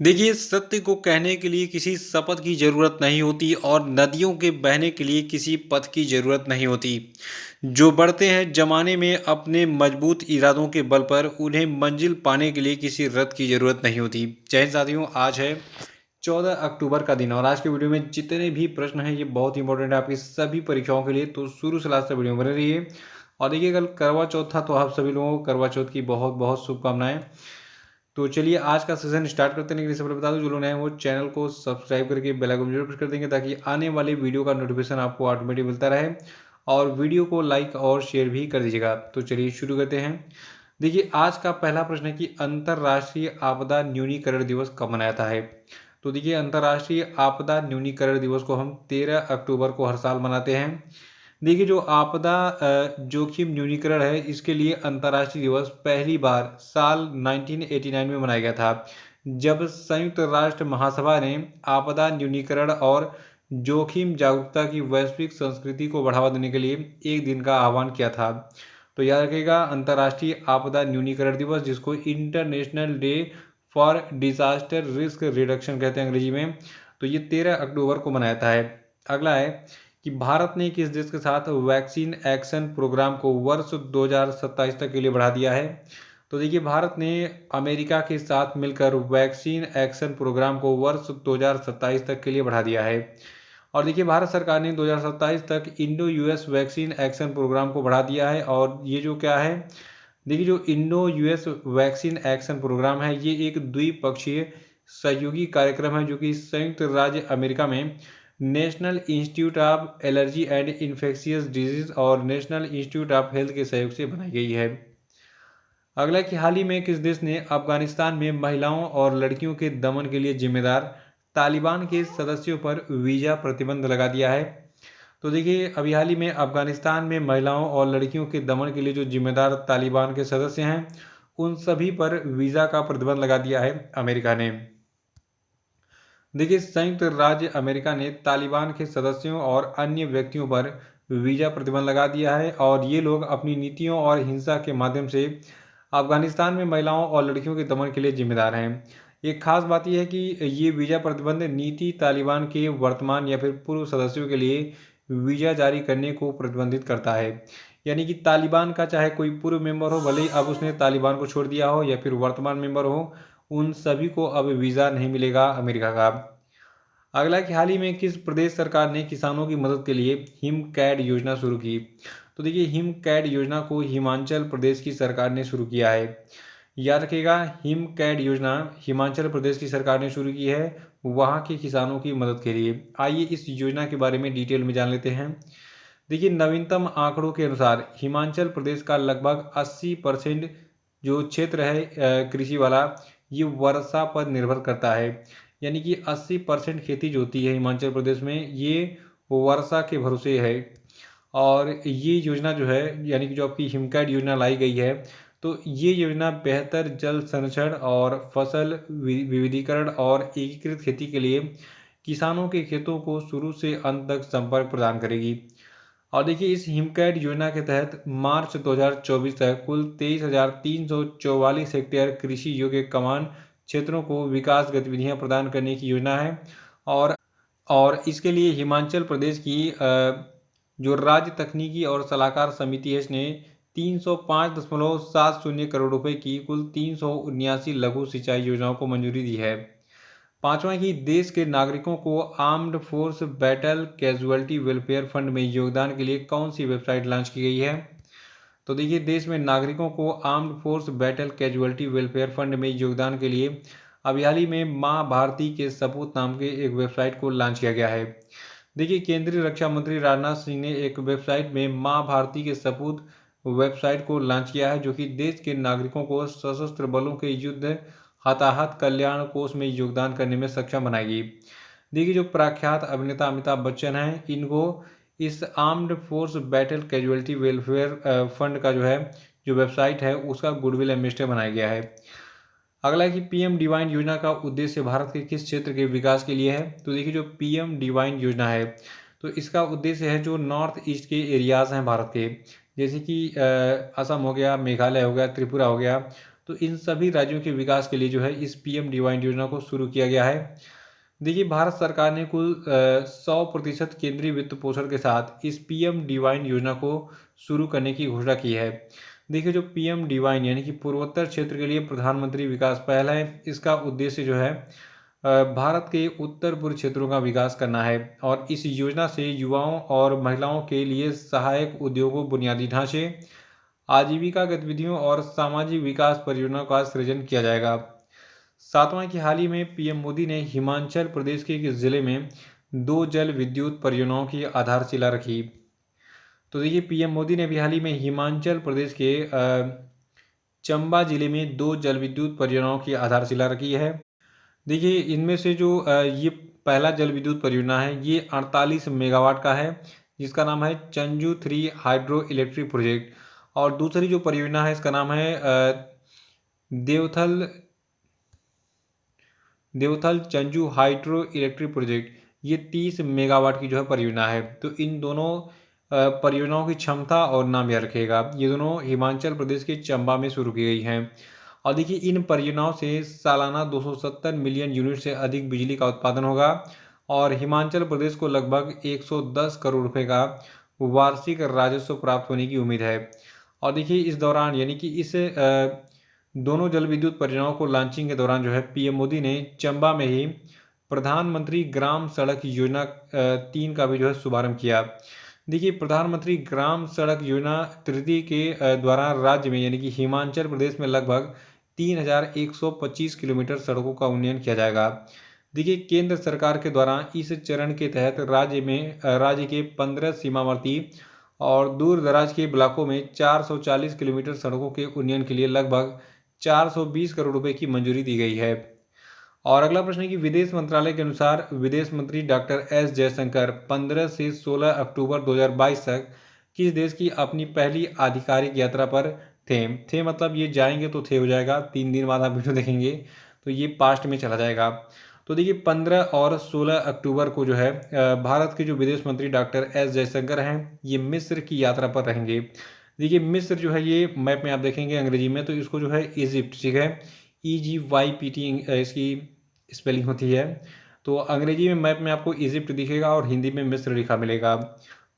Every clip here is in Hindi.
देखिए, सत्य को कहने के लिए किसी शपथ की ज़रूरत नहीं होती और नदियों के बहने के लिए किसी पथ की ज़रूरत नहीं होती। जो बढ़ते हैं ज़माने में अपने मजबूत इरादों के बल पर, उन्हें मंजिल पाने के लिए किसी रथ की ज़रूरत नहीं होती। जय हिंद साथियों, आज है 14 अक्टूबर का दिन और आज के वीडियो में जितने भी प्रश्न हैं ये बहुत इंपॉर्टेंट है आपकी सभी परीक्षाओं के लिए, तो शुरू से लास्ट तक वीडियो में बने रहिए। और देखिए, कल करवा चौथ था तो आप सभी लोगों को करवा चौथ की बहुत बहुत शुभकामनाएं। तो चलिए आज का सेशन स्टार्ट करते हैं। लेकिन इससे पहले बता दूं, जो लोग नए हैं वो चैनल को सब्सक्राइब करके बेल आइकन जरूर प्रेस कर देंगे ताकि आने वाले वीडियो का नोटिफिकेशन आपको ऑटोमेटिक मिलता रहे। और वीडियो को लाइक और शेयर भी कर दीजिएगा। तो चलिए शुरू करते हैं। देखिए, आज का पहला प्रश्न है कि अंतर्राष्ट्रीय आपदा न्यूनीकरण दिवस कब मनाया है। तो देखिए, अंतर्राष्ट्रीय आपदा न्यूनीकरण दिवस को हम 13 अक्टूबर को हर साल मनाते हैं। देखिए, जो आपदा जोखिम न्यूनीकरण है, इसके लिए अंतर्राष्ट्रीय दिवस पहली बार साल 1989 में मनाया गया था, जब संयुक्त राष्ट्र महासभा ने आपदा न्यूनीकरण और जोखिम जागरूकता की वैश्विक संस्कृति को बढ़ावा देने के लिए एक दिन का आह्वान किया था। तो याद रखिएगा, अंतर्राष्ट्रीय आपदा न्यूनीकरण दिवस, जिसको international day for disaster risk reduction कहते हैं अंग्रेजी में, तो ये 13 अक्टूबर को मनाया जाता है। अगला है कि भारत ने किस देश के साथ वैक्सीन एक्शन प्रोग्राम को वर्ष 2027 तक के लिए बढ़ा दिया है। तो देखिए, भारत ने अमेरिका के साथ मिलकर वैक्सीन एक्शन प्रोग्राम को वर्ष 2027 तक के लिए बढ़ा दिया है। और देखिए, भारत सरकार ने 2027 तक Indo US vaccine action programme को बढ़ा दिया है। और ये जो क्या है, देखिए, जो Indo US vaccine action programme है, ये एक द्विपक्षीय सहयोगी कार्यक्रम है जो कि संयुक्त राज्य अमेरिका में national institute of allergy and infectious disease और नेशनल इंस्टीट्यूट ऑफ हेल्थ के सहयोग से बनाई गई है। अगला कि हाल ही में किस देश ने अफगानिस्तान में महिलाओं और लड़कियों के दमन के लिए जिम्मेदार तालिबान के सदस्यों पर वीज़ा प्रतिबंध लगा दिया है। तो देखिए, अभी हाल ही में अफगानिस्तान में महिलाओं और लड़कियों के दमन के लिए जो जिम्मेदार तालिबान के सदस्य हैं, उन सभी पर वीज़ा का प्रतिबंध लगा दिया है अमेरिका ने। देखिए, संयुक्त राज्य अमेरिका ने तालिबान के सदस्यों और अन्य व्यक्तियों पर वीज़ा प्रतिबंध लगा दिया है और ये लोग अपनी नीतियों और हिंसा के माध्यम से अफगानिस्तान में महिलाओं और लड़कियों के दमन के लिए जिम्मेदार हैं। एक खास बात यह है कि ये वीज़ा प्रतिबंध नीति तालिबान के वर्तमान या फिर पूर्व सदस्यों के लिए वीज़ा जारी करने को प्रतिबंधित करता है। यानी कि तालिबान का चाहे कोई पूर्व मेंबर हो, भले ही अब उसने तालिबान को छोड़ दिया हो, या फिर वर्तमान मेंबर हो, उन सभी को अब वीज़ा नहीं मिलेगा अमेरिका का। अगला कि हाल ही में किस प्रदेश सरकार ने किसानों की मदद के लिए हिम कैड योजना शुरू की। तो देखिए, हिम कैड योजना को हिमाचल प्रदेश की सरकार ने शुरू किया है। याद रखिएगा, हिम कैड योजना हिमाचल प्रदेश की सरकार ने शुरू की है वहाँ के किसानों की मदद के लिए। आइए इस योजना के बारे में डिटेल में जान लेते हैं। देखिए, नवीनतम आंकड़ों के अनुसार हिमाचल प्रदेश का लगभग 80% जो क्षेत्र है कृषि वाला, ये वर्षा पर निर्भर करता है। यानी कि 80% खेती जो होती है हिमाचल प्रदेश में, ये वर्षा के भरोसे है। और ये योजना जो है, यानी कि जो आपकी हिमकैड योजना लाई गई है, तो ये योजना बेहतर जल संरक्षण और फसल विविधीकरण और एकीकृत खेती के लिए किसानों के खेतों को शुरू से अंत तक संपर्क प्रदान करेगी। और देखिए, इस हिमकैड योजना के तहत मार्च 2024 तक कुल 23,344 हेक्टेयर कृषि योग्य कमान क्षेत्रों को विकास गतिविधियां प्रदान करने की योजना है। और और इसके लिए हिमाचल प्रदेश की जो राज्य तकनीकी और सलाहकार समिति है, इसने 305.70 करोड़ रुपए की कुल 379 लघु सिंचाई योजनाओं को मंजूरी दी है। पांचवा कि देश के नागरिकों को armed force battle casualty welfare fund में योगदान के लिए कौन सी वेबसाइट लॉन्च की गई है। तो देखिए, देश में नागरिकों को armed force battle casualty welfare fund में योगदान के लिए अभी हाल ही में माँ भारती के सपूत नाम के एक वेबसाइट को लॉन्च किया गया है। देखिए, केंद्रीय रक्षा मंत्री राजनाथ सिंह ने एक वेबसाइट में माँ भारती के सपूत वेबसाइट को लॉन्च किया है, जो कि देश के नागरिकों को सशस्त्र बलों के युद्ध हताहत कल्याण कोष में योगदान करने में सक्षम बनाएगी। देखिए, जो प्रख्यात अभिनेता अमिताभ बच्चन हैं, इनको इस armed force battle casualty welfare fund का जो वेबसाइट है, उसका गुडविल एम्बेसडर बनाया गया है। अगला है कि पीएम डिवाइन योजना का उद्देश्य भारत के किस क्षेत्र के विकास के लिए है। तो देखिए, जो पीएम डिवाइन योजना है, तो इसका उद्देश्य है जो नॉर्थ ईस्ट के एरियाज़ हैं भारत के, जैसे कि असम हो गया, मेघालय हो गया, त्रिपुरा हो गया, तो इन सभी राज्यों के विकास के लिए जो है इस पीएम डिवाइन योजना को शुरू किया गया है। देखिए, भारत सरकार ने कुल 100% केंद्रीय वित्त पोषण के साथ इस पीएम डिवाइन योजना को शुरू करने की घोषणा की है। देखिए, जो पीएम डिवाइन यानी कि पूर्वोत्तर क्षेत्र के लिए प्रधानमंत्री विकास पहल है, इसका उद्देश्य जो है भारत के उत्तर पूर्व क्षेत्रों का विकास करना है और इस योजना से युवाओं और महिलाओं के लिए सहायक उद्योगों, बुनियादी ढांचे, आजीविका गतिविधियों और सामाजिक विकास परियोजनाओं का सृजन किया जाएगा। सातवां की हाल ही में पीएम मोदी ने हिमाचल प्रदेश के एक जिले में 2 जल विद्युत परियोजनाओं की आधारशिला रखी। तो देखिए, पीएम मोदी ने अभी हाल ही में हिमाचल प्रदेश के चंबा जिले में 2 जल विद्युत परियोजनाओं की आधारशिला रखी है। देखिए, इनमें से जो ये पहला जल विद्युत परियोजना है, ये 48 मेगावाट का है, जिसका नाम है चंजू 3 हाइड्रो इलेक्ट्रिक प्रोजेक्ट। और दूसरी जो परियोजना है, इसका नाम है देवथल देवथल चंजू हाइड्रो इलेक्ट्रिक प्रोजेक्ट। ये 30 मेगावाट की जो है परियोजना है। तो इन दोनों परियोजनाओं की क्षमता और नाम याद रखिएगा। ये दोनों हिमाचल प्रदेश के चंबा में शुरू की गई हैं। और देखिए, इन परियोजनाओं से सालाना 270 मिलियन यूनिट से अधिक बिजली का उत्पादन होगा और हिमाचल प्रदेश को लगभग 110 करोड़ रुपए का वार्षिक राजस्व प्राप्त होने की उम्मीद है। और देखिए, इस दौरान यानी कि इस दोनों जल विद्युत परियोजनाओं को लॉन्चिंग के दौरान जो है पीएम मोदी ने चंबा में ही प्रधानमंत्री ग्राम सड़क योजना 3 का भी जो है शुभारंभ किया। देखिए, प्रधानमंत्री ग्राम सड़क योजना तृतीय के द्वारा राज्य में यानी कि हिमाचल प्रदेश में लगभग 3125 किलोमीटर सड़कों का उन्नयन किया जाएगा। देखिए, केंद्र सरकार के द्वारा इस चरण के तहत राज्य के 15 सीमावर्ती और दूर दराज के ब्लॉकों में 440 किलोमीटर सड़कों के उन्नयन के लिए लगभग 420 करोड़ रुपए की मंजूरी दी गई है। और अगला प्रश्न है कि विदेश मंत्रालय के अनुसार विदेश मंत्री डॉक्टर एस जयशंकर 15 से 16 अक्टूबर 2022 तक किस देश की अपनी पहली आधिकारिक यात्रा पर थे मतलब ये जाएंगे तो थे हो जाएगा, 3 दिन बाद आप वीडियो देखेंगे तो ये पास्ट में चला जाएगा। तो देखिए, 15 और 16 अक्टूबर को जो है भारत के जो विदेश मंत्री डॉक्टर एस जयशंकर हैं, ये मिस्र की यात्रा पर रहेंगे। देखिए, मिस्र जो है ये मैप में आप देखेंगे अंग्रेजी में तो इसको जो है इजिप्ट, ठीक है, EGYPT इसकी स्पेलिंग होती है। तो अंग्रेजी में मैप में आपको इजिप्ट दिखेगा और हिंदी में मिस्र लिखा मिलेगा।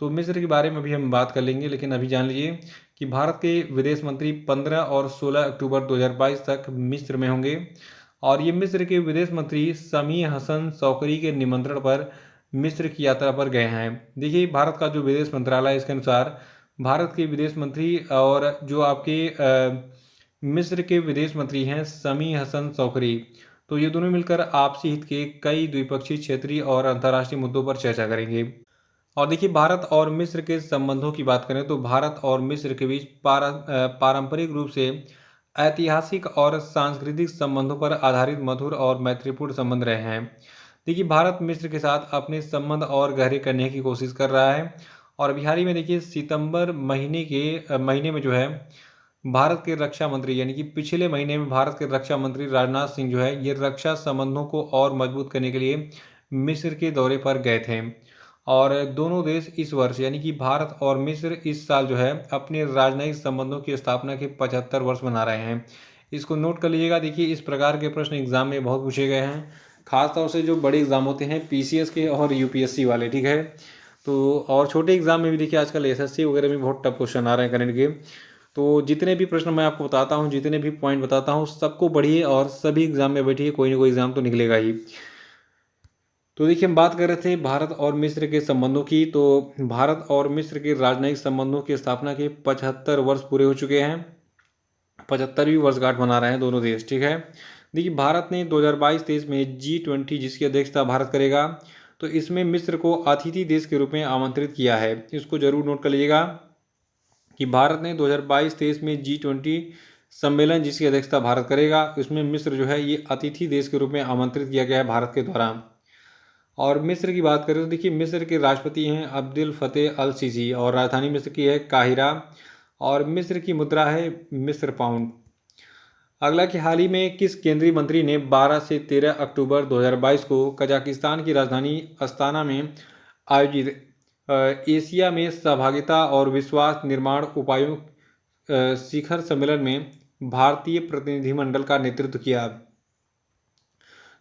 तो मिस्र के बारे में भी हम बात कर लेंगे, लेकिन अभी जान लीजिए कि भारत के विदेश मंत्री 15 और 16 अक्टूबर 2022 तक मिस्र में होंगे। और ये मिस्र के विदेश मंत्री समी हसन सौकरी के निमंत्रण पर मिस्र की यात्रा पर गए हैं। देखिए, भारत का जो विदेश मंत्रालय है इसके अनुसार भारत के विदेश मंत्री और जो आपके मिस्र के विदेश मंत्री हैं समी हसन सौकरी, तो ये दोनों मिलकर आपसी हित के कई द्विपक्षीय, क्षेत्रीय और अंतर्राष्ट्रीय मुद्दों पर चर्चा करेंगे। और देखिए, भारत और मिस्र के संबंधों की बात करें तो भारत और मिस्र के बीच पारंपरिक रूप से ऐतिहासिक और सांस्कृतिक संबंधों पर आधारित मधुर और मैत्रीपूर्ण संबंध रहे हैं। देखिए, भारत मिस्र के साथ अपने संबंध और गहरे करने की कोशिश कर रहा है। और अभी हाल ही में देखिए, सितंबर महीने में जो है भारत के रक्षा मंत्री यानी कि पिछले महीने में भारत के रक्षा मंत्री राजनाथ सिंह जो है ये रक्षा संबंधों को और मजबूत करने के लिए मिस्र के दौरे पर गए थे। और दोनों देश इस वर्ष यानी कि भारत और मिस्र इस साल जो है अपने राजनयिक संबंधों की स्थापना के 75 वर्ष मना रहे हैं। इसको नोट कर लीजिएगा। देखिए, इस प्रकार के प्रश्न एग्जाम में बहुत पूछे गए हैं, खासतौर से जो बड़े एग्जाम होते हैं पीसीएस के और यूपीएससी वाले, ठीक है। तो और छोटे एग्जाम में भी देखिए आजकल एसएससी वगैरह में बहुत टफ क्वेश्चन आ रहे हैं करंट के। तो जितने भी प्रश्न मैं आपको बताता हूँ, जितने भी पॉइंट बताता हूँ, सबको पढ़िए और सभी एग्जाम में बैठिए, कोई ना कोई एग्जाम तो निकलेगा ही। तो देखिए, हम बात कर रहे थे भारत और मिस्र के संबंधों की। तो भारत और मिस्र के राजनयिक संबंधों की स्थापना के 75 वर्ष पूरे हो चुके हैं। 75वीं वर्षगांठ मना रहे हैं दोनों देश, ठीक है। देखिए, भारत ने 2022-23 में G20 जिसकी अध्यक्षता भारत करेगा, तो इसमें मिस्र को अतिथि देश के रूप में आमंत्रित किया है। इसको जरूर नोट कर लीजिएगा कि भारत ने 2022-23 में G20 सम्मेलन जिसकी अध्यक्षता भारत करेगा, उसमें मिस्र जो है ये अतिथि देश के रूप में आमंत्रित किया गया है भारत के द्वारा। और मिस्र की बात करें तो देखिए, मिस्र के राष्ट्रपति हैं अब्दुल फतेह अल सीसी और राजधानी मिस्र की है काहिरा और मिस्र की मुद्रा है मिस्र पाउंड। अगला कि हाल ही में किस केंद्रीय मंत्री ने 12 से 13 अक्टूबर 2022 को कजाकिस्तान की राजधानी अस्ताना में आयोजित एशिया में सहभागिता और विश्वास निर्माण उपायों शिखर सम्मेलन में भारतीय प्रतिनिधिमंडल का नेतृत्व किया?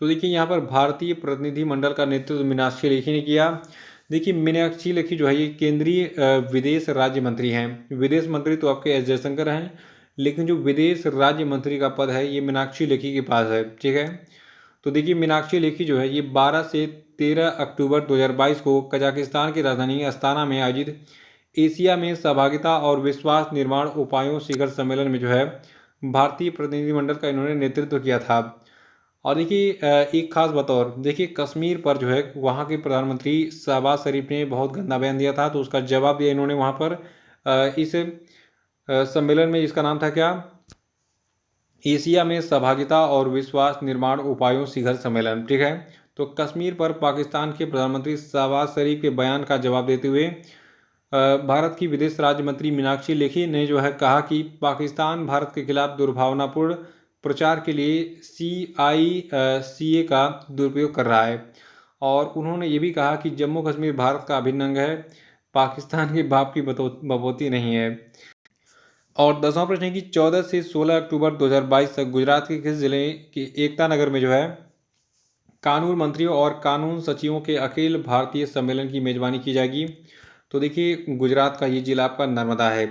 तो देखिए यहाँ पर भारतीय प्रतिनिधिमंडल का नेतृत्व मीनाक्षी लेखी ने किया। देखिए मीनाक्षी लेखी जो है ये केंद्रीय विदेश राज्य मंत्री हैं। विदेश मंत्री तो आपके एस जयशंकर हैं, लेकिन जो विदेश राज्य मंत्री का पद है ये मीनाक्षी लेखी के पास है। ठीक है, तो देखिए मीनाक्षी लेखी जो है ये 12 से 13 अक्टूबर 2022 को कजाकिस्तान की राजधानी अस्ताना में आयोजित एशिया में सहभागिता और विश्वास निर्माण उपायों शिखर सम्मेलन में जो है भारतीय प्रतिनिधिमंडल का इन्होंने नेतृत्व किया था। और देखिए एक खास बात और देखिए, कश्मीर पर जो है वहाँ के प्रधानमंत्री शहबाज शरीफ ने बहुत गंदा बयान दिया था, तो उसका जवाब दिया इन्होंने वहाँ पर इस सम्मेलन में। इसका नाम था क्या? एशिया में सहभागिता और विश्वास निर्माण उपायों शिखर सम्मेलन। ठीक है, तो कश्मीर पर पाकिस्तान के प्रधानमंत्री शहबाज शरीफ के बयान का जवाब देते हुए भारत की विदेश राज्य मंत्री मीनाक्षी लेखी ने जो है कहा कि पाकिस्तान भारत के खिलाफ दुर्भावनापूर्ण प्रचार के लिए CICA का दुरुपयोग कर रहा है। और उन्होंने ये भी कहा कि जम्मू कश्मीर भारत का अभिन्न अंग है, पाकिस्तान के बाप की बपौती नहीं है। और 10वां प्रश्न है कि 14 से 16 अक्टूबर 2022 तक गुजरात के किस जिले के एकता नगर में जो है कानून मंत्रियों और कानून सचिवों के अखिल भारतीय सम्मेलन की मेजबानी की जाएगी? तो देखिए गुजरात का ये जिला आपका नर्मदा है।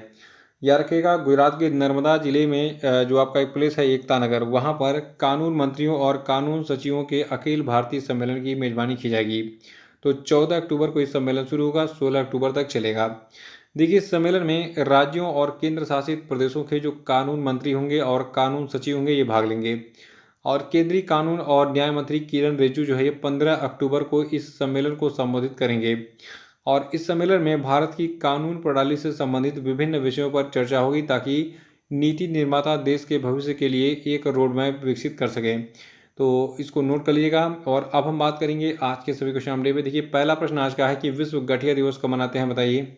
याद रखिएगा, गुजरात के नर्मदा जिले में जो आपका एक प्लेस है एकता नगर, वहाँ पर कानून मंत्रियों और कानून सचिवों के अखिल भारतीय सम्मेलन की मेजबानी की जाएगी। तो 14 अक्टूबर को ये सम्मेलन शुरू होगा, 16 अक्टूबर तक चलेगा। देखिए इस सम्मेलन में राज्यों और केंद्र शासित प्रदेशों के जो कानून मंत्री होंगे और कानून सचिव होंगे ये भाग लेंगे। और केंद्रीय कानून और न्याय मंत्री किरण रिजिजू जो है ये 15 अक्टूबर को इस सम्मेलन को संबोधित करेंगे। और इस सम्मेलन में भारत की कानून प्रणाली से संबंधित विभिन्न विषयों पर चर्चा होगी, ताकि नीति निर्माता देश के भविष्य के लिए एक रोड मैप विकसित कर सकें। तो इसको नोट कर लीजिएगा। और अब हम बात करेंगे आज के सभी क्वेश्चन अपडेट में। देखिए पहला प्रश्न आज का है कि विश्व गठिया दिवस कब मनाते हैं, बताइए।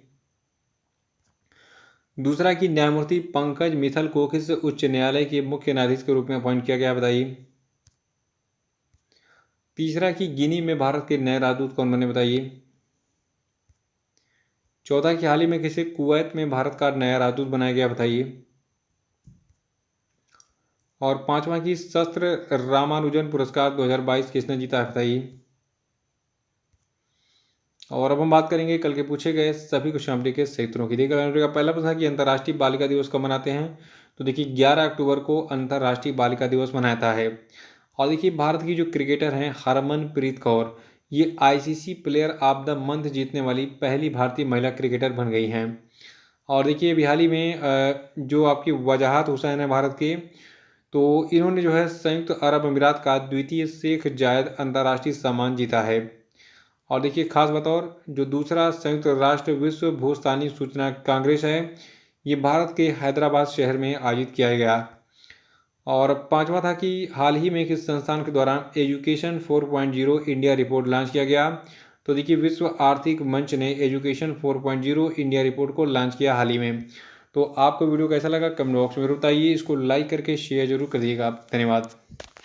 दूसरा कि न्यायमूर्ति पंकज मित्तल को किस उच्च न्यायालय के मुख्य न्यायाधीश के रूप में अपॉइंट किया गया, बताइए। तीसरा कि गिनी में भारत के नए राजदूत कौन बने, बताइए। चौथा कि हाल ही में किसे कुवैत में भारत का नया राजदूत बनाया गया, बताइए। और पांचवा कि शस्त्र रामानुजन पुरस्कार 2022 किसने जीता है, बताइए। और अब हम बात करेंगे कल के पूछे गए सभी क्वेश्चन अपडेट के सही उत्तरों की। देखिए पहला प्रश्न है कि अंतर्राष्ट्रीय बालिका दिवस कब मनाते हैं, तो देखिए 11 अक्टूबर को अंतर्राष्ट्रीय बालिका दिवस मनाता है। और देखिए भारत की जो क्रिकेटर हैं हरमनप्रीत कौर, ये ICC player of the month जीतने वाली पहली भारतीय महिला क्रिकेटर बन गई हैं। और देखिए अभी हाल ही में जो आपकी वजाहत हुसैन है भारत के, तो इन्होंने जो है संयुक्त अरब अमीरात का द्वितीय शेख जायद अंतर्राष्ट्रीय सम्मान जीता है। और देखिए खास बतौर जो दूसरा संयुक्त राष्ट्र विश्व भूस्थानीय सूचना कांग्रेस है, ये भारत के हैदराबाद शहर में आयोजित किया गया। और पांचवा था कि हाल ही में किस संस्थान के द्वारा एजुकेशन 4.0 इंडिया रिपोर्ट लॉन्च किया गया, तो देखिए विश्व आर्थिक मंच ने एजुकेशन 4.0 इंडिया रिपोर्ट को लॉन्च किया हाल ही में। तो आपको वीडियो कैसा लगा कमेंट बॉक्स में बताइए, इसको लाइक करके शेयर जरूर करिएगा। धन्यवाद।